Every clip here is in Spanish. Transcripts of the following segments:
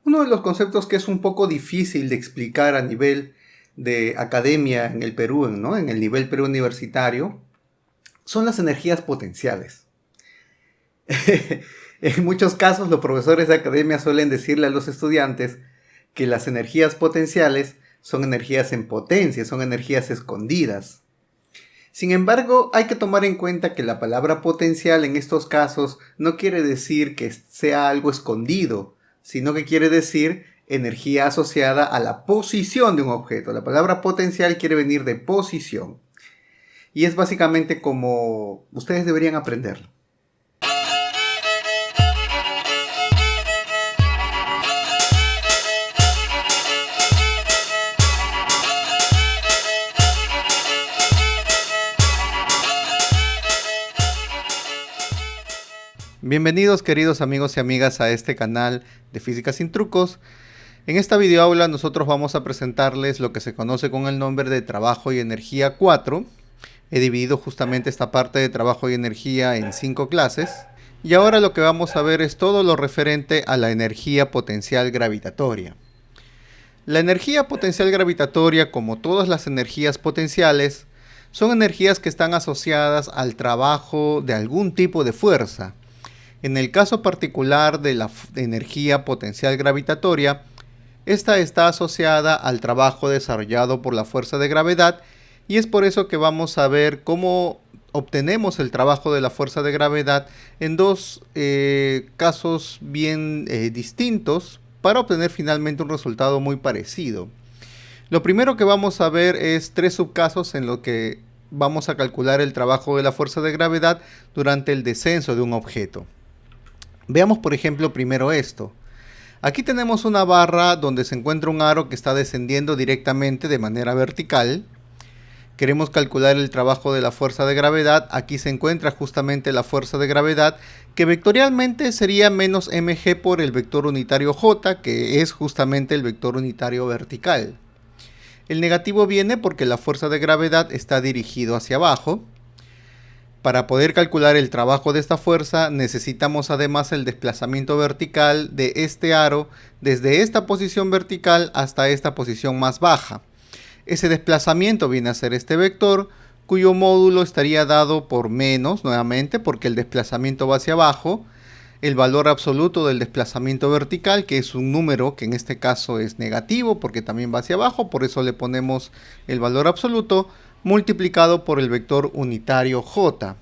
Uno de los conceptos que es un poco difícil de explicar a nivel de academia en el Perú, ¿no? En el nivel preuniversitario, son las energías potenciales. En muchos casos, los profesores de academia suelen decirle a los estudiantes que las energías potenciales son energías en potencia, son energías escondidas. Sin embargo, hay que tomar en cuenta que la palabra potencial en estos casos no quiere decir que sea algo escondido, sino que quiere decir energía asociada a la posición de un objeto. La palabra potencial quiere venir de posición. Y es básicamente como ustedes deberían aprenderlo. Bienvenidos queridos amigos y amigas a este canal de Física sin Trucos. En esta videoaula nosotros vamos a presentarles lo que se conoce con el nombre de Trabajo y Energía 4. He dividido justamente esta parte de Trabajo y Energía en 5 clases. Y ahora lo que vamos a ver es todo lo referente a la energía potencial gravitatoria. La energía potencial gravitatoria, como todas las energías potenciales, son energías que están asociadas al trabajo de algún tipo de fuerza. En el caso particular de la energía potencial gravitatoria, esta está asociada al trabajo desarrollado por la fuerza de gravedad y es por eso que vamos a ver cómo obtenemos el trabajo de la fuerza de gravedad en dos casos bien distintos para obtener finalmente un resultado muy parecido. Lo primero que vamos a ver es 3 subcasos en los que vamos a calcular el trabajo de la fuerza de gravedad durante el descenso de un objeto. Veamos por ejemplo primero esto. Aquí tenemos una barra donde se encuentra un aro que está descendiendo directamente de manera vertical. Queremos calcular el trabajo de la fuerza de gravedad. Aquí se encuentra justamente la fuerza de gravedad, que vectorialmente sería menos mg por el vector unitario j, que es justamente el vector unitario vertical. El negativo viene porque la fuerza de gravedad está dirigido hacia abajo. Para poder calcular el trabajo de esta fuerza necesitamos además el desplazamiento vertical de este aro desde esta posición vertical hasta esta posición más baja. Ese desplazamiento viene a ser este vector, cuyo módulo estaría dado por menos, nuevamente, porque el desplazamiento va hacia abajo, el valor absoluto del desplazamiento vertical, que es un número que en este caso es negativo porque también va hacia abajo, por eso le ponemos el valor absoluto, multiplicado por el vector unitario j.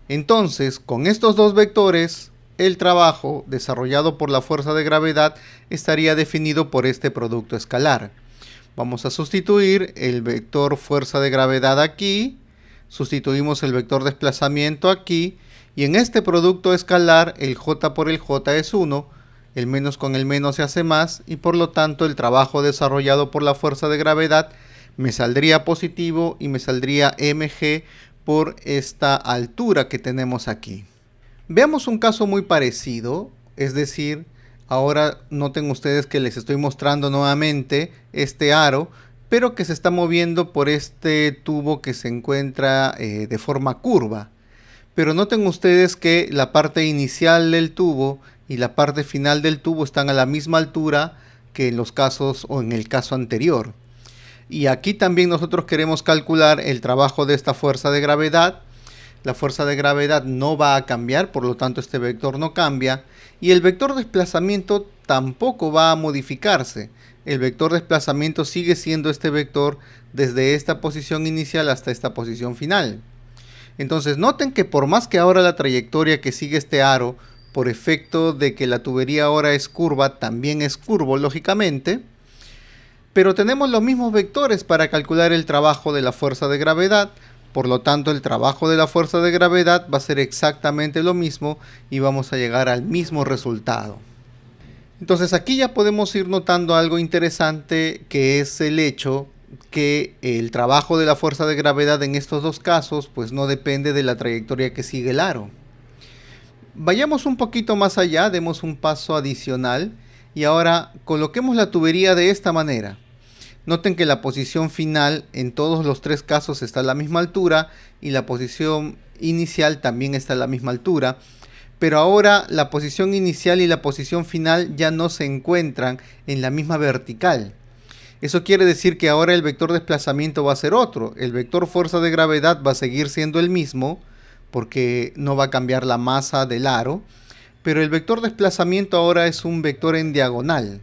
Entonces, con estos dos vectores, el trabajo desarrollado por la fuerza de gravedad estaría definido por este producto escalar. Vamos a sustituir el vector fuerza de gravedad aquí, sustituimos el vector desplazamiento aquí, y en este producto escalar el j por el j es 1, el menos con el menos se hace más, y por lo tanto el trabajo desarrollado por la fuerza de gravedad me saldría positivo y me saldría mg por esta altura que tenemos aquí. Veamos un caso muy parecido, es decir, ahora noten ustedes que les estoy mostrando nuevamente este aro, pero que se está moviendo por este tubo que se encuentra de forma curva. Pero noten ustedes que la parte inicial del tubo y la parte final del tubo están a la misma altura que en los casos o en el caso anterior. Y aquí también nosotros queremos calcular el trabajo de esta fuerza de gravedad. La fuerza de gravedad no va a cambiar, por lo tanto este vector no cambia. Y el vector desplazamiento tampoco va a modificarse. El vector desplazamiento sigue siendo este vector desde esta posición inicial hasta esta posición final. Entonces noten que por más que ahora la trayectoria que sigue este aro, por efecto de que la tubería ahora es curva, también es curvo lógicamente, pero tenemos los mismos vectores para calcular el trabajo de la fuerza de gravedad, por lo tanto el trabajo de la fuerza de gravedad va a ser exactamente lo mismo y vamos a llegar al mismo resultado. Entonces aquí ya podemos ir notando algo interesante, que es el hecho que el trabajo de la fuerza de gravedad en estos dos casos pues no depende de la trayectoria que sigue el aro. Vayamos un poquito más allá, demos un paso adicional y ahora coloquemos la tubería de esta manera. Noten que la posición final en todos los 3 casos está a la misma altura y la posición inicial también está a la misma altura, pero ahora la posición inicial y la posición final ya no se encuentran en la misma vertical. Eso quiere decir que ahora el vector desplazamiento va a ser otro. El vector fuerza de gravedad va a seguir siendo el mismo, porque no va a cambiar la masa del aro, pero el vector desplazamiento ahora es un vector en diagonal.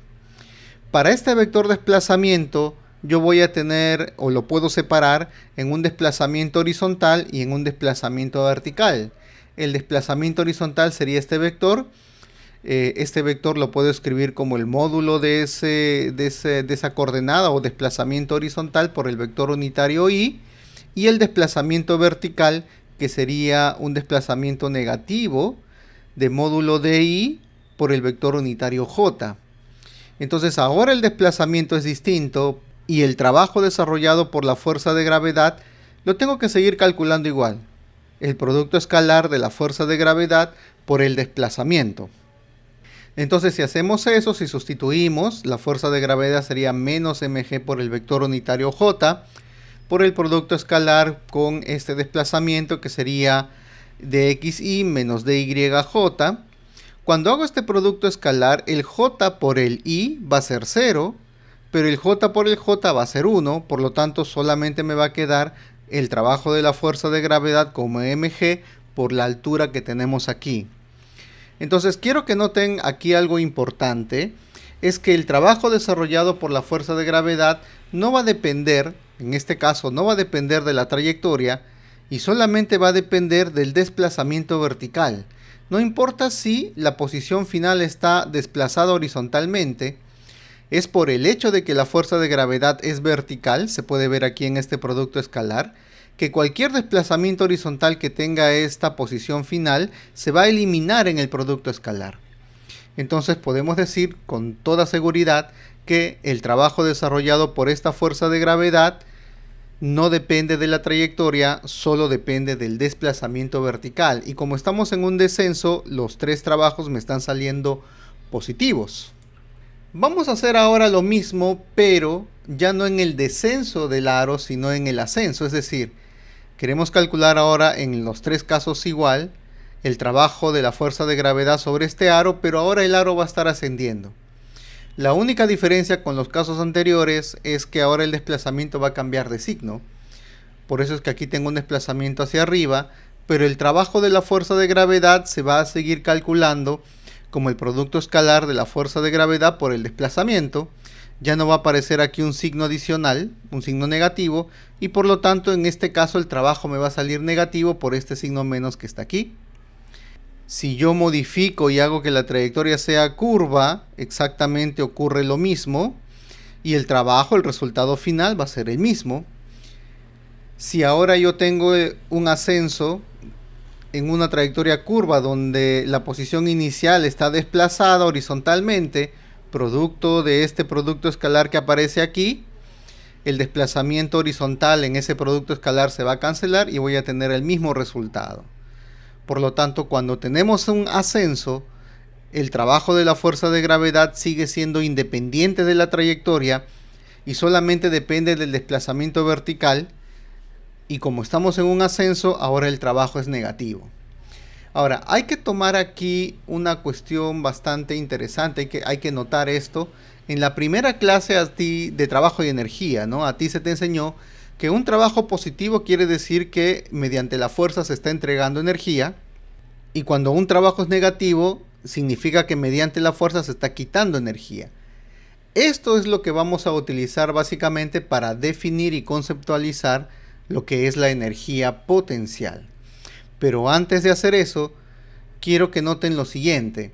Para este vector desplazamiento yo voy a tener, o lo puedo separar, en un desplazamiento horizontal y en un desplazamiento vertical. El desplazamiento horizontal sería este vector. Este vector lo puedo escribir como el módulo de esa coordenada o desplazamiento horizontal por el vector unitario y el desplazamiento vertical, que sería un desplazamiento negativo de módulo de i por el vector unitario j. Entonces ahora el desplazamiento es distinto y el trabajo desarrollado por la fuerza de gravedad lo tengo que seguir calculando igual. El producto escalar de la fuerza de gravedad por el desplazamiento. Entonces si hacemos eso, si sustituimos, la fuerza de gravedad sería menos mg por el vector unitario j por el producto escalar con este desplazamiento, que sería dxi menos dyj. Cuando hago este producto escalar, el j por el i va a ser 0, pero el j por el j va a ser 1, por lo tanto solamente me va a quedar el trabajo de la fuerza de gravedad como mg por la altura que tenemos aquí. Entonces quiero que noten aquí algo importante, es que el trabajo desarrollado por la fuerza de gravedad no va a depender, en este caso no va a depender de la trayectoria, y solamente va a depender del desplazamiento vertical. No importa si la posición final está desplazada horizontalmente, es por el hecho de que la fuerza de gravedad es vertical, se puede ver aquí en este producto escalar, que cualquier desplazamiento horizontal que tenga esta posición final se va a eliminar en el producto escalar. Entonces podemos decir con toda seguridad que el trabajo desarrollado por esta fuerza de gravedad no depende de la trayectoria, solo depende del desplazamiento vertical. Y como estamos en un descenso, los tres trabajos me están saliendo positivos. Vamos a hacer ahora lo mismo, pero ya no en el descenso del aro, sino en el ascenso. Es decir, queremos calcular ahora en los tres casos igual el trabajo de la fuerza de gravedad sobre este aro, pero ahora el aro va a estar ascendiendo. La única diferencia con los casos anteriores es que ahora el desplazamiento va a cambiar de signo. Por eso es que aquí tengo un desplazamiento hacia arriba, pero el trabajo de la fuerza de gravedad se va a seguir calculando como el producto escalar de la fuerza de gravedad por el desplazamiento. Ya no va a aparecer aquí un signo adicional, un signo negativo, y por lo tanto en este caso el trabajo me va a salir negativo por este signo menos que está aquí. Si yo modifico y hago que la trayectoria sea curva, exactamente ocurre lo mismo, y el trabajo, el resultado final va a ser el mismo. Si ahora yo tengo un ascenso en una trayectoria curva donde la posición inicial está desplazada horizontalmente, producto de este producto escalar que aparece aquí, el desplazamiento horizontal en ese producto escalar se va a cancelar y voy a tener el mismo resultado. Por lo tanto, cuando tenemos un ascenso, el trabajo de la fuerza de gravedad sigue siendo independiente de la trayectoria y solamente depende del desplazamiento vertical, y como estamos en un ascenso, ahora el trabajo es negativo. Ahora, hay que tomar aquí una cuestión bastante interesante, hay que notar esto. En la primera clase a ti de trabajo y energía, ¿no? A ti se te enseñó que un trabajo positivo quiere decir que mediante la fuerza se está entregando energía, y cuando un trabajo es negativo, significa que mediante la fuerza se está quitando energía. Esto es lo que vamos a utilizar básicamente para definir y conceptualizar lo que es la energía potencial. Pero antes de hacer eso, quiero que noten lo siguiente.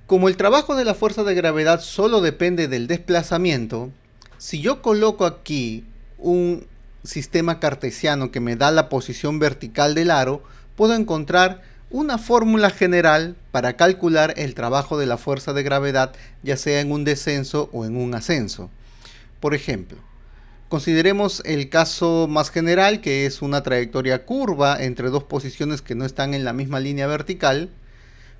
Como el trabajo de la fuerza de gravedad solo depende del desplazamiento, si yo coloco aquí un sistema cartesiano que me da la posición vertical del aro, puedo encontrar una fórmula general para calcular el trabajo de la fuerza de gravedad, ya sea en un descenso o en un ascenso. Por ejemplo, consideremos el caso más general, que es una trayectoria curva entre dos posiciones que no están en la misma línea vertical.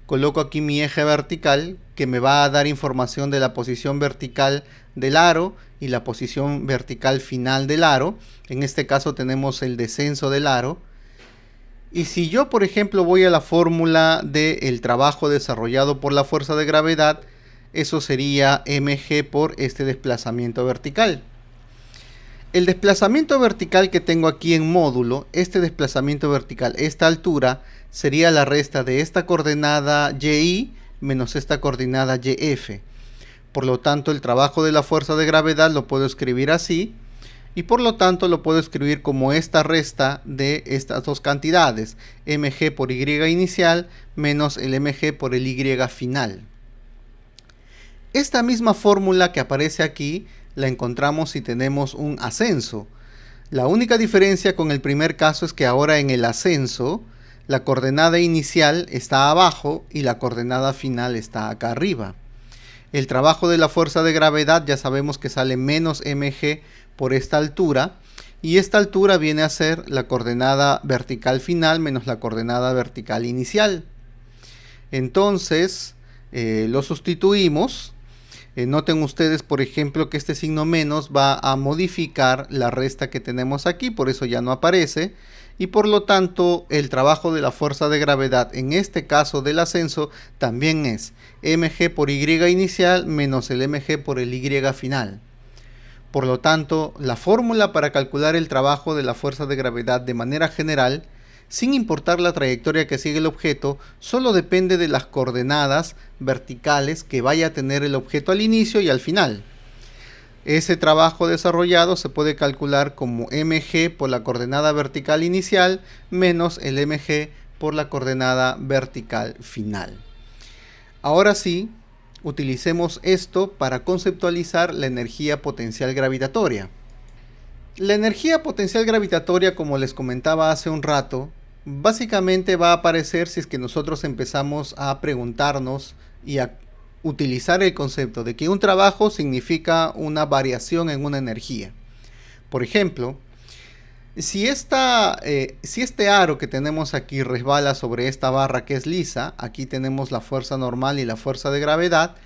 Coloco aquí mi eje vertical, que me va a dar información de la posición vertical del aro y la posición vertical final del aro. En este caso tenemos el descenso del aro. Y si yo, por ejemplo, voy a la fórmula del trabajo desarrollado por la fuerza de gravedad, eso sería mg por este desplazamiento vertical. El desplazamiento vertical que tengo aquí en módulo, este desplazamiento vertical, esta altura, sería la resta de esta coordenada y menos esta coordenada yf. Por lo tanto, el trabajo de la fuerza de gravedad lo puedo escribir así, y por lo tanto lo puedo escribir como esta resta de estas dos cantidades, mg por y inicial menos el mg por el y final. Esta misma fórmula que aparece aquí la encontramos si tenemos un ascenso. La única diferencia con el primer caso es que ahora en el ascenso la coordenada inicial está abajo y la coordenada final está acá arriba. El trabajo de la fuerza de gravedad ya sabemos que sale menos mg por esta altura, y esta altura viene a ser la coordenada vertical final menos la coordenada vertical inicial. Entonces lo sustituimos. Noten ustedes, por ejemplo, que este signo menos va a modificar la resta que tenemos aquí, por eso ya no aparece, y por lo tanto el trabajo de la fuerza de gravedad en este caso del ascenso también es mg por y inicial menos el mg por el y final. Por lo tanto, la fórmula para calcular el trabajo de la fuerza de gravedad de manera general, sin importar la trayectoria que sigue el objeto, solo depende de las coordenadas verticales que vaya a tener el objeto al inicio y al final. Ese trabajo desarrollado se puede calcular como mg por la coordenada vertical inicial menos el mg por la coordenada vertical final. Ahora sí, utilicemos esto para conceptualizar la energía potencial gravitatoria. La energía potencial gravitatoria, como les comentaba hace un rato, básicamente va a aparecer si es que nosotros empezamos a preguntarnos y a utilizar el concepto de que un trabajo significa una variación en una energía. Por ejemplo, si este aro que tenemos aquí resbala sobre esta barra que es lisa, aquí tenemos la fuerza normal y la fuerza de gravedad.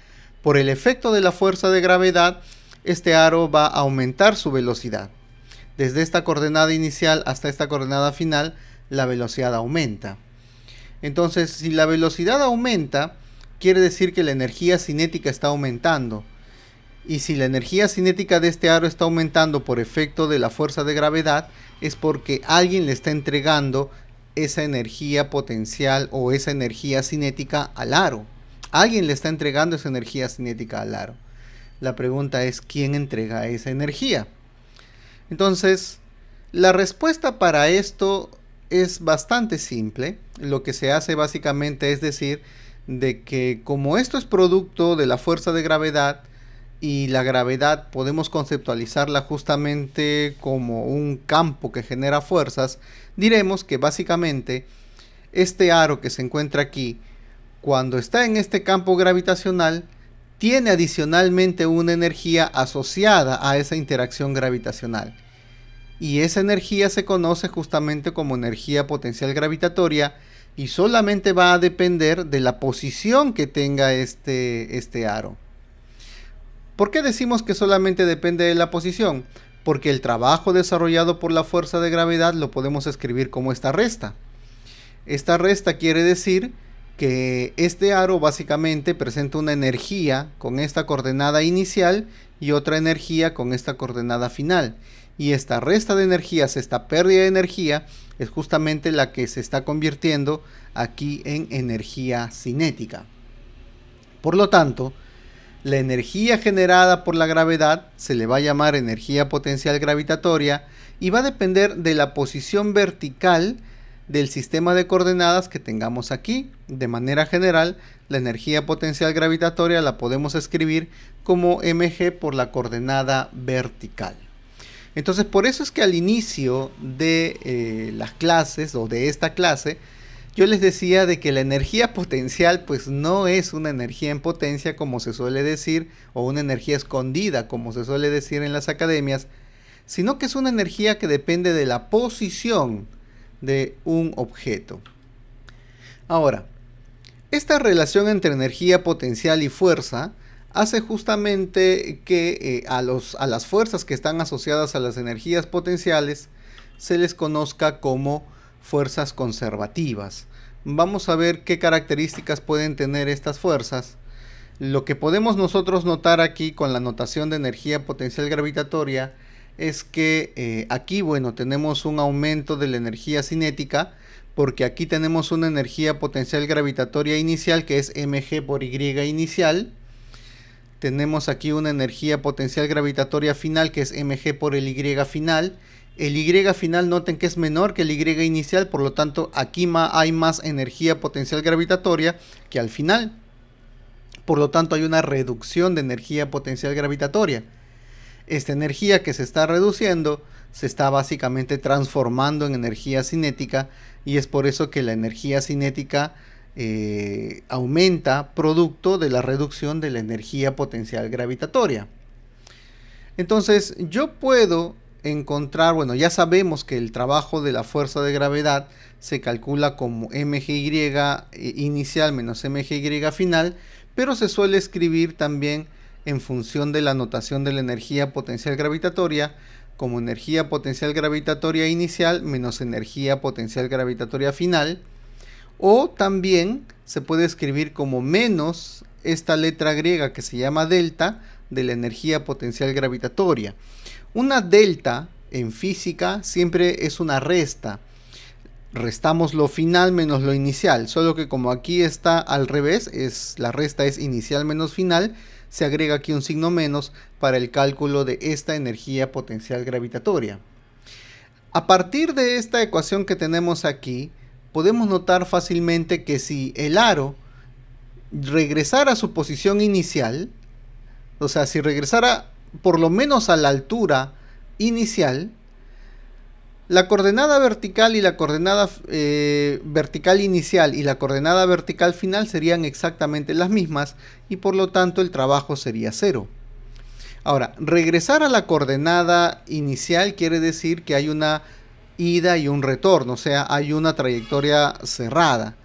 Por el efecto de la fuerza de gravedad, este aro va a aumentar su velocidad. Desde esta coordenada inicial hasta esta coordenada final, la velocidad aumenta. Entonces, si la velocidad aumenta, quiere decir que la energía cinética está aumentando. Y si la energía cinética de este aro está aumentando por efecto de la fuerza de gravedad, es porque alguien le está entregando esa energía potencial o esa energía cinética al aro. Alguien le está entregando esa energía cinética al aro. La pregunta es, ¿quién entrega esa energía? Entonces, la respuesta para esto es bastante simple. Lo que se hace básicamente es decir de que como esto es producto de la fuerza de gravedad, y la gravedad podemos conceptualizarla justamente como un campo que genera fuerzas, diremos que básicamente este aro que se encuentra aquí, cuando está en este campo gravitacional, tiene adicionalmente una energía asociada a esa interacción gravitacional. Y esa energía se conoce justamente como energía potencial gravitatoria y solamente va a depender de la posición que tenga este aro. ¿Por qué decimos que solamente depende de la posición? Porque el trabajo desarrollado por la fuerza de gravedad lo podemos escribir como esta resta. Esta resta quiere decir que este aro básicamente presenta una energía con esta coordenada inicial y otra energía con esta coordenada final. Y esta resta de energías, esta pérdida de energía, es justamente la que se está convirtiendo aquí en energía cinética. Por lo tanto, la energía generada por la gravedad se le va a llamar energía potencial gravitatoria y va a depender de la posición vertical del sistema de coordenadas que tengamos aquí. De manera general, la energía potencial gravitatoria la podemos escribir como mg por la coordenada vertical. Entonces, por eso es que al inicio de las clases o de esta clase, yo les decía de que la energía potencial pues no es una energía en potencia como se suele decir, o una energía escondida como se suele decir en las academias, sino que es una energía que depende de la posición de un objeto. Ahora, esta relación entre energía potencial y fuerza hace justamente que a las fuerzas que están asociadas a las energías potenciales se les conozca como fuerzas conservativas. Vamos a ver qué características pueden tener estas fuerzas. Lo que podemos nosotros notar aquí con la notación de energía potencial gravitatoria es que aquí, bueno, tenemos un aumento de la energía cinética, porque aquí tenemos una energía potencial gravitatoria inicial que es mg por y inicial. Tenemos aquí una energía potencial gravitatoria final que es mg por el y final. El y final, noten que es menor que el y inicial, por lo tanto aquí hay más energía potencial gravitatoria que al final. Por lo tanto hay una reducción de energía potencial gravitatoria. Esta energía que se está reduciendo se está básicamente transformando en energía cinética, y es por eso que la energía cinética aumenta producto de la reducción de la energía potencial gravitatoria. Entonces yo puedo encontrar, bueno, ya sabemos que el trabajo de la fuerza de gravedad se calcula como mgy inicial menos mgy final, pero se suele escribir también en función de la notación de la energía potencial gravitatoria como energía potencial gravitatoria inicial menos energía potencial gravitatoria final, o también se puede escribir como menos esta letra griega que se llama delta de la energía potencial gravitatoria. Una delta en física siempre es una resta. Restamos lo final menos lo inicial, solo que como aquí está al revés, la resta es inicial menos final, se agrega aquí un signo menos para el cálculo de esta energía potencial gravitatoria. A partir de esta ecuación que tenemos aquí, podemos notar fácilmente que si el aro regresara a su posición inicial, o sea, si regresara por lo menos a la altura inicial, la coordenada vertical y la coordenada vertical inicial y la coordenada vertical final serían exactamente las mismas, y por lo tanto el trabajo sería 0. Ahora, regresar a la coordenada inicial quiere decir que hay una ida y un retorno, o sea, hay una trayectoria cerrada.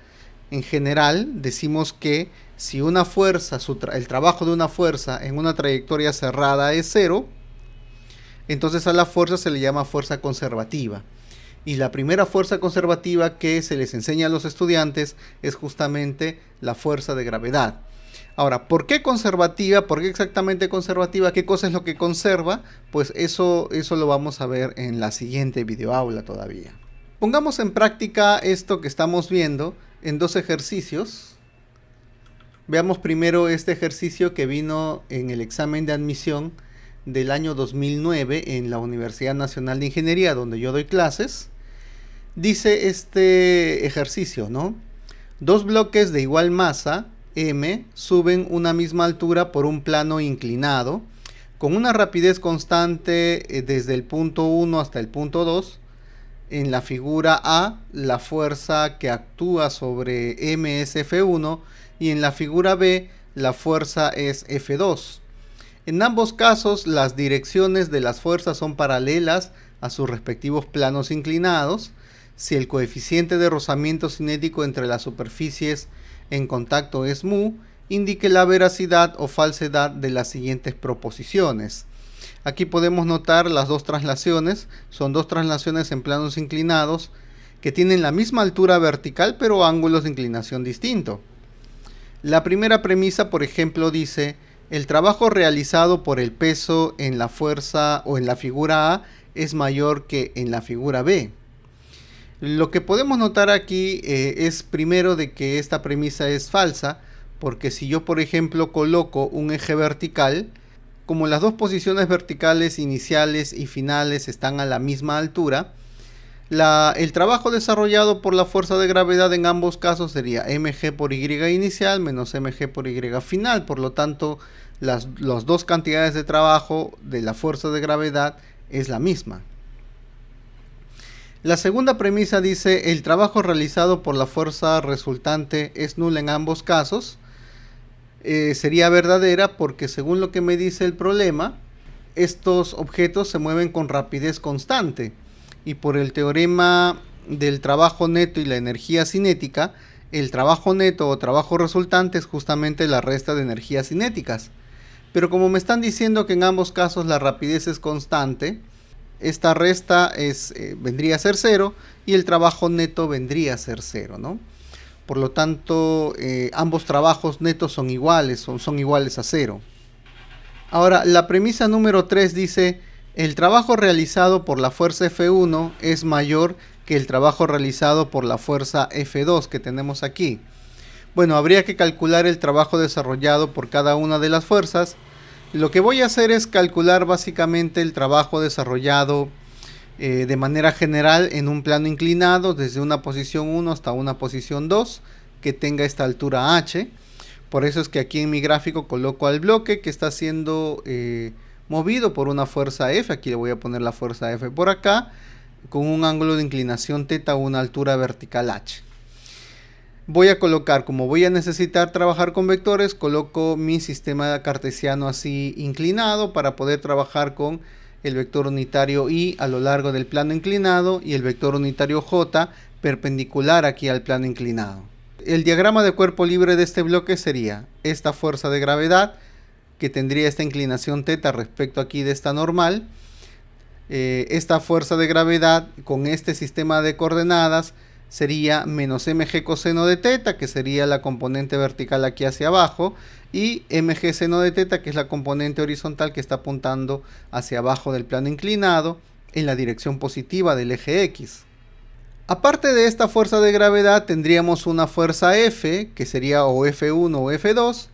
En general, decimos que si una fuerza, el trabajo de una fuerza en una trayectoria cerrada es 0, entonces a la fuerza se le llama fuerza conservativa. Y la primera fuerza conservativa que se les enseña a los estudiantes es justamente la fuerza de gravedad. Ahora, ¿por qué conservativa? ¿Por qué exactamente conservativa? ¿Qué cosa es lo que conserva? Pues eso lo vamos a ver en la siguiente videoaula todavía. Pongamos en práctica esto que estamos viendo en dos ejercicios. Veamos primero este ejercicio que vino en el examen de admisión del año 2009 en la Universidad Nacional de Ingeniería, donde yo doy clases. Dice este ejercicio, ¿no? Dos bloques de igual masa, m, suben una misma altura por un plano inclinado, con una rapidez constante desde el punto 1 hasta el punto 2. En la figura A, la fuerza que actúa sobre m es F1, y en la figura B, la fuerza es F2. En ambos casos, las direcciones de las fuerzas son paralelas a sus respectivos planos inclinados. Si el coeficiente de rozamiento cinético entre las superficies en contacto es mu, indique la veracidad o falsedad de las siguientes proposiciones. Aquí podemos notar las dos traslaciones. Son dos traslaciones en planos inclinados que tienen la misma altura vertical pero ángulos de inclinación distintos. La primera premisa, por ejemplo, dice: el trabajo realizado por el peso en la fuerza o en la figura A es mayor que en la figura B. Lo que podemos notar aquí es primero de que esta premisa es falsa, porque si yo, por ejemplo, coloco un eje vertical, como las dos posiciones verticales iniciales y finales están a la misma altura, el trabajo desarrollado por la fuerza de gravedad en ambos casos sería mg por y inicial menos mg por y final. Por lo tanto, las dos cantidades de trabajo de la fuerza de gravedad es la misma. La segunda premisa dice: el trabajo realizado por la fuerza resultante es nula en ambos casos. Sería verdadera porque, según lo que me dice el problema, estos objetos se mueven con rapidez constante, y por el teorema del trabajo neto y la energía cinética, el trabajo neto o trabajo resultante es justamente la resta de energías cinéticas. Pero como me están diciendo que en ambos casos la rapidez es constante, esta resta vendría a ser 0 y el trabajo neto vendría a ser 0, ¿no? Por lo tanto, ambos trabajos netos son iguales, son iguales a 0. Ahora, la premisa número 3 dice, el trabajo realizado por la fuerza F1 es mayor que el trabajo realizado por la fuerza F2 que tenemos aquí. Bueno, habría que calcular el trabajo desarrollado por cada una de las fuerzas. Lo que voy a hacer es calcular básicamente el trabajo desarrollado de manera general en un plano inclinado desde una posición 1 hasta una posición 2 que tenga esta altura h. Por eso es que aquí en mi gráfico coloco al bloque que está siendo movido por una fuerza F. Aquí le voy a poner la fuerza F por acá, con un ángulo de inclinación θ a una altura vertical h. Voy a colocar, como voy a necesitar trabajar con vectores, coloco mi sistema cartesiano así inclinado para poder trabajar con el vector unitario y a lo largo del plano inclinado y el vector unitario j perpendicular aquí al plano inclinado. El diagrama de cuerpo libre de este bloque sería esta fuerza de gravedad que tendría esta inclinación θ respecto aquí de esta normal. Esta fuerza de gravedad con este sistema de coordenadas sería menos mg coseno de θ, que sería la componente vertical aquí hacia abajo, y mg seno de θ, que es la componente horizontal que está apuntando hacia abajo del plano inclinado en la dirección positiva del eje X. Aparte de esta fuerza de gravedad tendríamos una fuerza F, que sería o F1 o F2,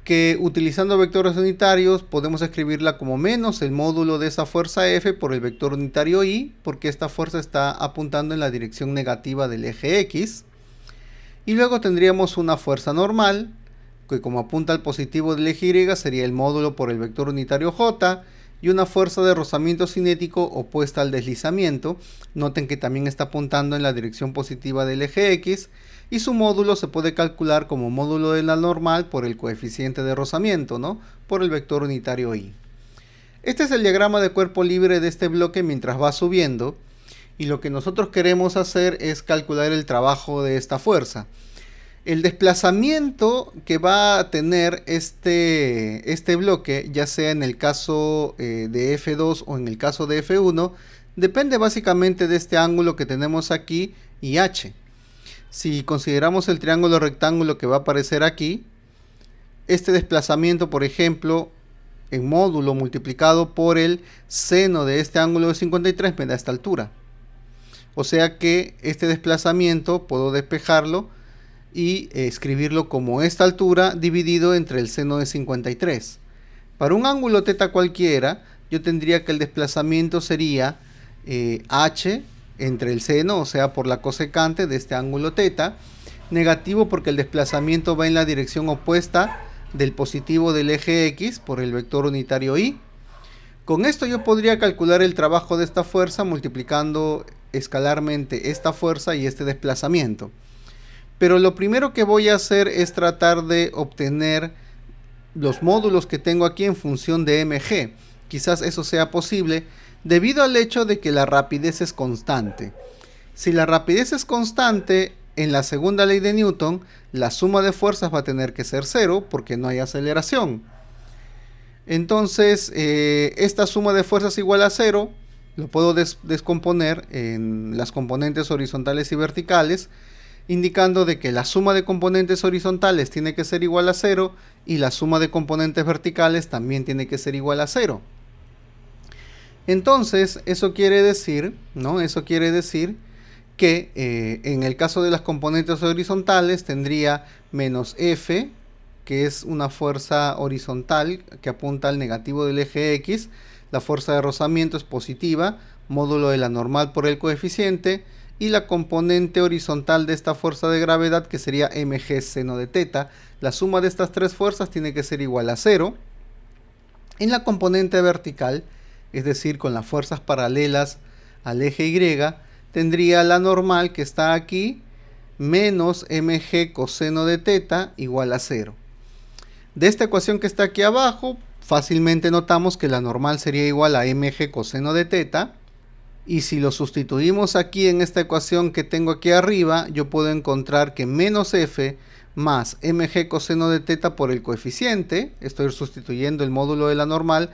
que utilizando vectores unitarios podemos escribirla como menos el módulo de esa fuerza F por el vector unitario I, porque esta fuerza está apuntando en la dirección negativa del eje X. Y luego tendríamos una fuerza normal, que como apunta al positivo del eje Y sería el módulo por el vector unitario J, y una fuerza de rozamiento cinético opuesta al deslizamiento. Noten que también está apuntando en la dirección positiva del eje X, y su módulo se puede calcular como módulo de la normal por el coeficiente de rozamiento, ¿no? Por el vector unitario I. Este es el diagrama de cuerpo libre de este bloque mientras va subiendo, y lo que nosotros queremos hacer es calcular el trabajo de esta fuerza. El desplazamiento que va a tener este bloque, ya sea en el caso de F2 o en el caso de F1, depende básicamente de este ángulo que tenemos aquí y h. Si consideramos el triángulo rectángulo que va a aparecer aquí, este desplazamiento, por ejemplo, en módulo multiplicado por el seno de este ángulo de 53 me da esta altura. O sea que este desplazamiento puedo despejarlo y escribirlo como esta altura dividido entre el seno de 53. Para un ángulo θ cualquiera, yo tendría que el desplazamiento sería h entre el seno, o sea, por la cosecante de este ángulo θ, negativo porque el desplazamiento va en la dirección opuesta del positivo del eje X por el vector unitario Y. Con esto yo podría calcular el trabajo de esta fuerza multiplicando escalarmente esta fuerza y este desplazamiento. Pero lo primero que voy a hacer es tratar de obtener los módulos que tengo aquí en función de mg. Quizás eso sea posible debido al hecho de que la rapidez es constante. Si la rapidez es constante, en la segunda ley de Newton, la suma de fuerzas va a tener que ser 0 porque no hay aceleración. Entonces, esta suma de fuerzas igual a 0, lo puedo descomponer en las componentes horizontales y verticales, indicando de que la suma de componentes horizontales tiene que ser igual a 0 y la suma de componentes verticales también tiene que ser igual a 0. Entonces, eso quiere decir, ¿no? Eso quiere decir que en el caso de las componentes horizontales tendría menos F, que es una fuerza horizontal que apunta al negativo del eje X. La fuerza de rozamiento es positiva, módulo de la normal por el coeficiente, y la componente horizontal de esta fuerza de gravedad, que sería mg seno de θ. La suma de estas tres fuerzas tiene que ser igual a 0. En la componente vertical, es decir, con las fuerzas paralelas al eje Y, tendría la normal que está aquí, menos mg coseno de θ igual a 0. De esta ecuación que está aquí abajo, fácilmente notamos que la normal sería igual a mg coseno de θ. Y si lo sustituimos aquí en esta ecuación que tengo aquí arriba, yo puedo encontrar que menos f más mg coseno de θ por el coeficiente, estoy sustituyendo el módulo de la normal,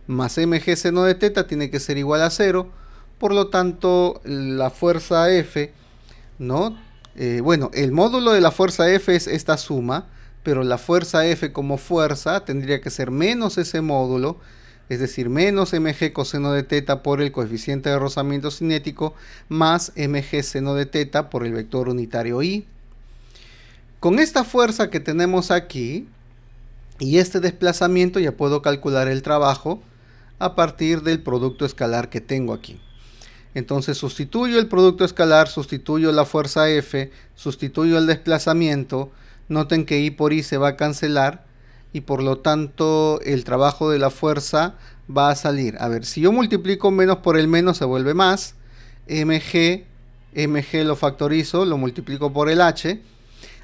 más mg seno de teta tiene que ser igual a 0. Por lo tanto, la fuerza F, ¿no? Bueno, el módulo de la fuerza F es esta suma, pero la fuerza F como fuerza tendría que ser menos ese módulo, es decir, menos mg coseno de teta por el coeficiente de rozamiento cinético, más mg seno de teta por el vector unitario I. Con esta fuerza que tenemos aquí y este desplazamiento ya puedo calcular el trabajo a partir del producto escalar que tengo aquí. Entonces sustituyo el producto escalar, sustituyo la fuerza F, sustituyo el desplazamiento. Noten que I por I se va a cancelar y por lo tanto el trabajo de la fuerza va a salir. A ver, si yo multiplico menos por el menos se vuelve más. mg lo factorizo, lo multiplico por el h.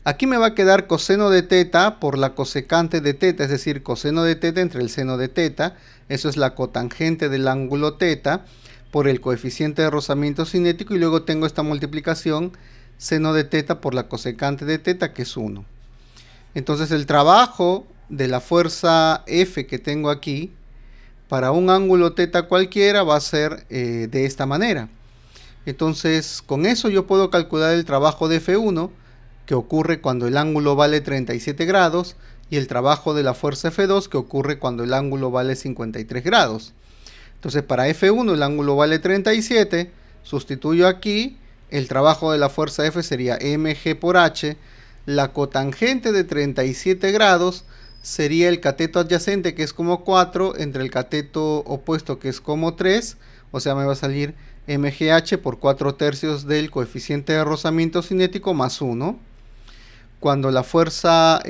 Aquí me va a quedar coseno de teta por la cosecante de teta, es decir, coseno de teta entre el seno de teta. Eso es la cotangente del ángulo teta por el coeficiente de rozamiento cinético, y luego tengo esta multiplicación seno de teta por la cosecante de teta, que es 1. Entonces el trabajo de la fuerza F que tengo aquí para un ángulo teta cualquiera va a ser de esta manera. Entonces con eso yo puedo calcular el trabajo de F1, que ocurre cuando el ángulo vale 37 grados, y el trabajo de la fuerza F2, que ocurre cuando el ángulo vale 53 grados. Entonces para F1 el ángulo vale 37, sustituyo aquí, el trabajo de la fuerza F sería mg por h, la cotangente de 37 grados sería el cateto adyacente, que es como 4, entre el cateto opuesto, que es como 3, o sea me va a salir mgh por 4/3 del coeficiente de rozamiento cinético más 1. Cuando la fuerza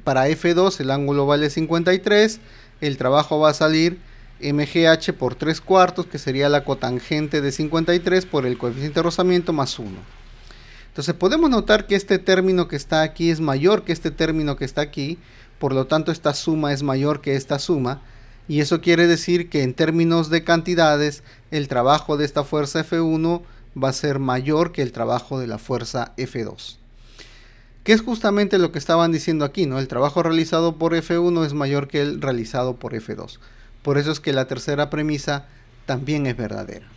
para F2 el ángulo vale 53, el trabajo va a salir mgh por 3/4, que sería la cotangente de 53 por el coeficiente de rozamiento más 1. Entonces podemos notar que este término que está aquí es mayor que este término que está aquí, por lo tanto esta suma es mayor que esta suma, y eso quiere decir que en términos de cantidades el trabajo de esta fuerza F1 va a ser mayor que el trabajo de la fuerza F2. Que es justamente lo que estaban diciendo aquí, ¿no? El trabajo realizado por F1 es mayor que el realizado por F2. Por eso es que la tercera premisa también es verdadera.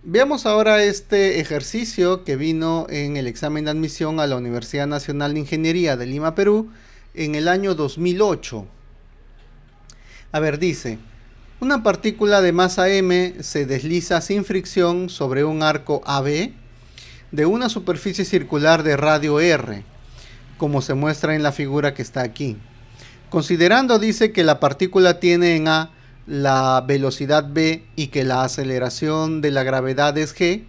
Veamos ahora este ejercicio que vino en el examen de admisión a la Universidad Nacional de Ingeniería de Lima, Perú, en el año 2008. A ver, dice: una partícula de masa m se desliza sin fricción sobre un arco AB de una superficie circular de radio r, como se muestra en la figura que está aquí. Considerando, dice, que la partícula tiene en A la velocidad v y que la aceleración de la gravedad es g,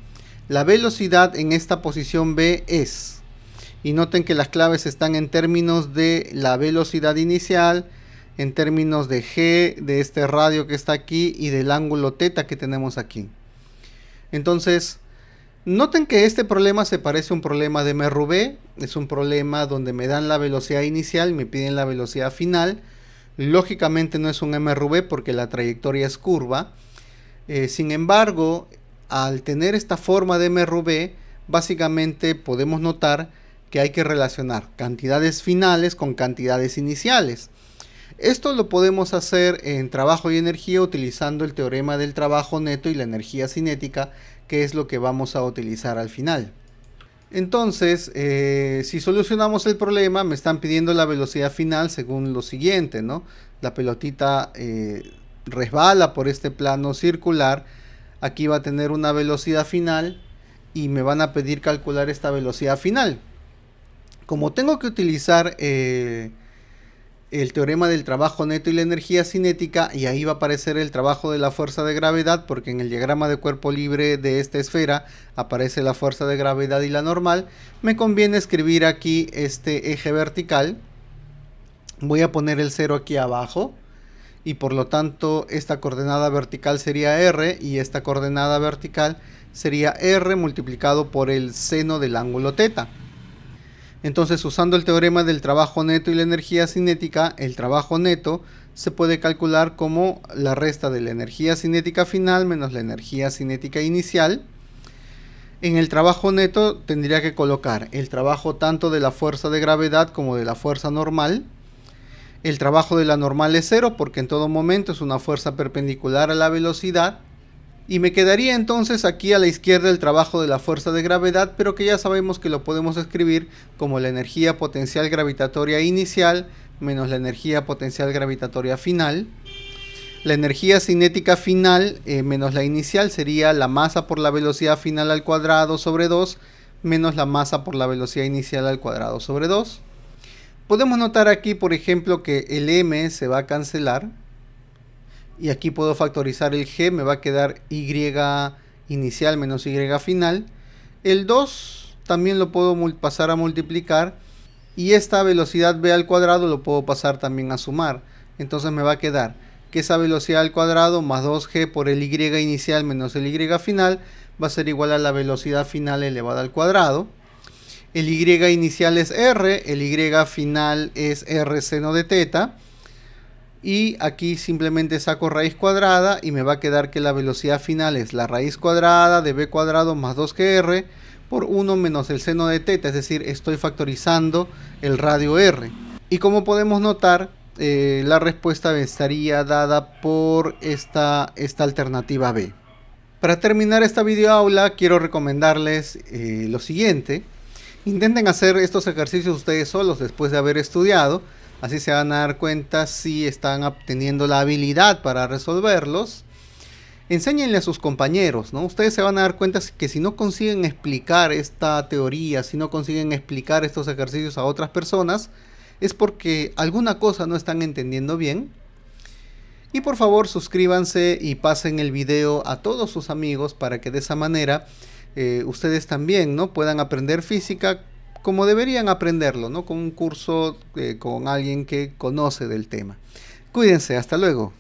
la velocidad en esta posición v es, y noten que las claves están en términos de la velocidad inicial, en términos de g, de este radio que está aquí y del ángulo teta que tenemos aquí. Entonces, noten que este problema se parece a un problema de MRV. Es un problema donde me dan la velocidad inicial y me piden la velocidad final. Lógicamente no es un MRV porque la trayectoria es curva. Sin embargo, al tener esta forma de MRV, básicamente podemos notar que hay que relacionar cantidades finales con cantidades iniciales. Esto lo podemos hacer en trabajo y energía utilizando el teorema del trabajo neto y la energía cinética, que es lo que vamos a utilizar al final. Entonces, si solucionamos el problema, me están pidiendo la velocidad final según lo siguiente, ¿no? La pelotita resbala por este plano circular, aquí va a tener una velocidad final y me van a pedir calcular esta velocidad final. Como tengo que utilizar el teorema del trabajo neto y la energía cinética, y ahí va a aparecer el trabajo de la fuerza de gravedad, porque en el diagrama de cuerpo libre de esta esfera aparece la fuerza de gravedad y la normal, me conviene escribir aquí este eje vertical. Voy a poner el 0 aquí abajo, y por lo tanto esta coordenada vertical sería r, y esta coordenada vertical sería r multiplicado por el seno del ángulo teta. Entonces, usando el teorema del trabajo neto y la energía cinética, el trabajo neto se puede calcular como la resta de la energía cinética final menos la energía cinética inicial. En el trabajo neto tendría que colocar el trabajo tanto de la fuerza de gravedad como de la fuerza normal. El trabajo de la normal es 0 porque en todo momento es una fuerza perpendicular a la velocidad. Y me quedaría entonces aquí a la izquierda el trabajo de la fuerza de gravedad, pero que ya sabemos que lo podemos escribir como la energía potencial gravitatoria inicial menos la energía potencial gravitatoria final. La energía cinética final menos la inicial sería la masa por la velocidad final al cuadrado sobre 2 menos la masa por la velocidad inicial al cuadrado sobre 2. Podemos notar aquí, por ejemplo, que el m se va a cancelar. Y aquí puedo factorizar el g, me va a quedar y inicial menos y final. El 2 también lo puedo pasar a multiplicar. Y esta velocidad b al cuadrado lo puedo pasar también a sumar. Entonces me va a quedar que esa velocidad al cuadrado más 2g por el y inicial menos el y final va a ser igual a la velocidad final elevada al cuadrado. El y inicial es r, el y final es r seno de teta. Y aquí simplemente saco raíz cuadrada y me va a quedar que la velocidad final es la raíz cuadrada de b cuadrado más 2gr por 1 menos el seno de teta, es decir, estoy factorizando el radio r. Y como podemos notar, la respuesta estaría dada por esta alternativa B. Para terminar esta videoaula quiero recomendarles lo siguiente. Intenten hacer estos ejercicios ustedes solos después de haber estudiado. Así se van a dar cuenta si están obteniendo la habilidad para resolverlos. Enséñenle a sus compañeros, ¿no? Ustedes se van a dar cuenta que si no consiguen explicar esta teoría, si no consiguen explicar estos ejercicios a otras personas, es porque alguna cosa no están entendiendo bien. Y por favor suscríbanse y pasen el video a todos sus amigos para que de esa manera ustedes también, ¿no?, puedan aprender física como deberían aprenderlo, ¿no?, con un curso con alguien que conoce del tema. Cuídense, hasta luego.